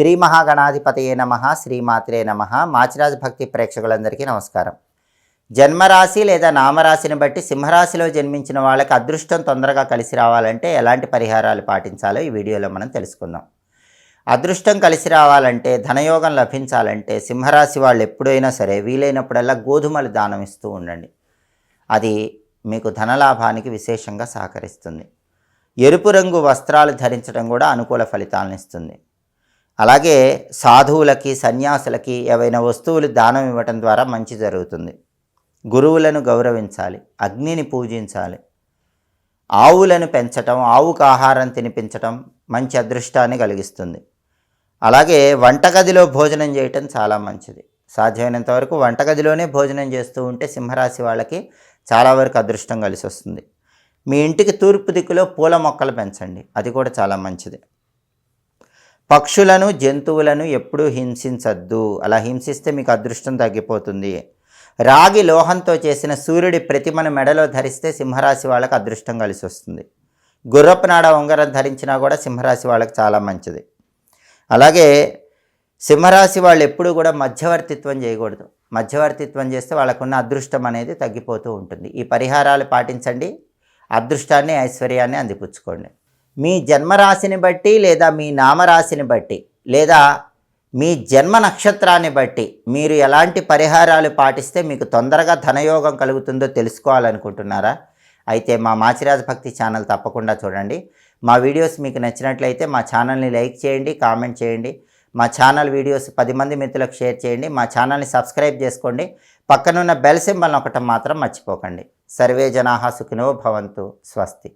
శ్రీ మహాగణాధిపతయే నమః, శ్రీమాత్రే నమః. మాచిరాజ్ భక్తి ప్రేక్షకులందరికీ నమస్కారం. జన్మరాశి లేదా నామరాశిని బట్టి సింహరాశిలో జన్మించిన వాళ్ళకి అదృష్టం తొందరగా కలిసి రావాలంటే ఎలాంటి పరిహారాలు పాటించాలో ఈ వీడియోలో మనం తెలుసుకుందాం. అదృష్టం కలిసి రావాలంటే, ధనయోగం లభించాలంటే సింహరాశి వాళ్ళు ఎప్పుడైనా సరే వీలైనప్పుడల్లా గోధుమలు దానం ఇస్తూ ఉండండి. అది మీకు ధనలాభానికి విశేషంగా సహకరిస్తుంది. ఎరుపు రంగు వస్త్రాలు ధరించడం కూడా అనుకూల ఫలితాలను ఇస్తుంది. అలాగే సాధువులకి, సన్యాసులకి ఏవైనా వస్తువులు దానం ఇవ్వటం ద్వారా మంచి జరుగుతుంది. గురువులను గౌరవించాలి, అగ్నిని పూజించాలి. ఆవులను పెంచటం, ఆవుకు ఆహారం తినిపించటం మంచి అదృష్టాన్ని కలిగిస్తుంది. అలాగే వంటగదిలో భోజనం చేయటం చాలా మంచిది. సాధ్యమైనంత వరకు వంటగదిలోనే భోజనం చేస్తూ ఉంటే సింహరాశి వాళ్ళకి చాలా వరకు అదృష్టం కలిసి వస్తుంది. మీ ఇంటికి తూర్పు దిక్కులో పూల మొక్కలు పెంచండి, అది కూడా చాలా మంచిది. పక్షులను, జంతువులను ఎప్పుడూ హింసించద్దు. అలా హింసిస్తే మీకు అదృష్టం తగ్గిపోతుంది. రాగి లోహంతో చేసిన సూర్యుడి ప్రతిమను మెడలో ధరిస్తే సింహరాశి వాళ్ళకి అదృష్టం కలిసి వస్తుంది. గుర్రపు నాడ ఉంగరం ధరించినా కూడా సింహరాశి వాళ్ళకి చాలా మంచిది. అలాగే సింహరాశి వాళ్ళు ఎప్పుడూ కూడా మధ్యవర్తిత్వం చేయకూడదు. మధ్యవర్తిత్వం చేస్తే వాళ్ళకున్న అదృష్టం అనేది తగ్గిపోతూ ఉంటుంది. ఈ పరిహారాలు పాటించండి, అదృష్టాన్ని, ఐశ్వర్యాన్ని అందిపుచ్చుకోండి. మీ జన్మరాశిని బట్టి లేదా మీ నామరాశిని బట్టి లేదా మీ జన్మ నక్షత్రాన్ని బట్టి మీరు ఎలాంటి పరిహారాలు పాటిస్తే మీకు తొందరగా ధనయోగం కలుగుతుందో తెలుసుకోవాలనుకుంటున్నారా? అయితే మా మాచిరాజ్ భక్తి ఛానల్ తప్పకుండా చూడండి. మా వీడియోస్ మీకు నచ్చినట్లయితే మా ఛానల్ని లైక్ చేయండి, కామెంట్ చేయండి. మా ఛానల్ వీడియోస్ 10 మంది మిత్రులకు షేర్ చేయండి. మా ఛానల్ని సబ్స్క్రైబ్ చేసుకోండి. పక్కనున్న బెల్ సింబల్ నొక్కటం మాత్రం మర్చిపోకండి. సర్వే జనాః సుఖినో భవంతు. స్వస్తి.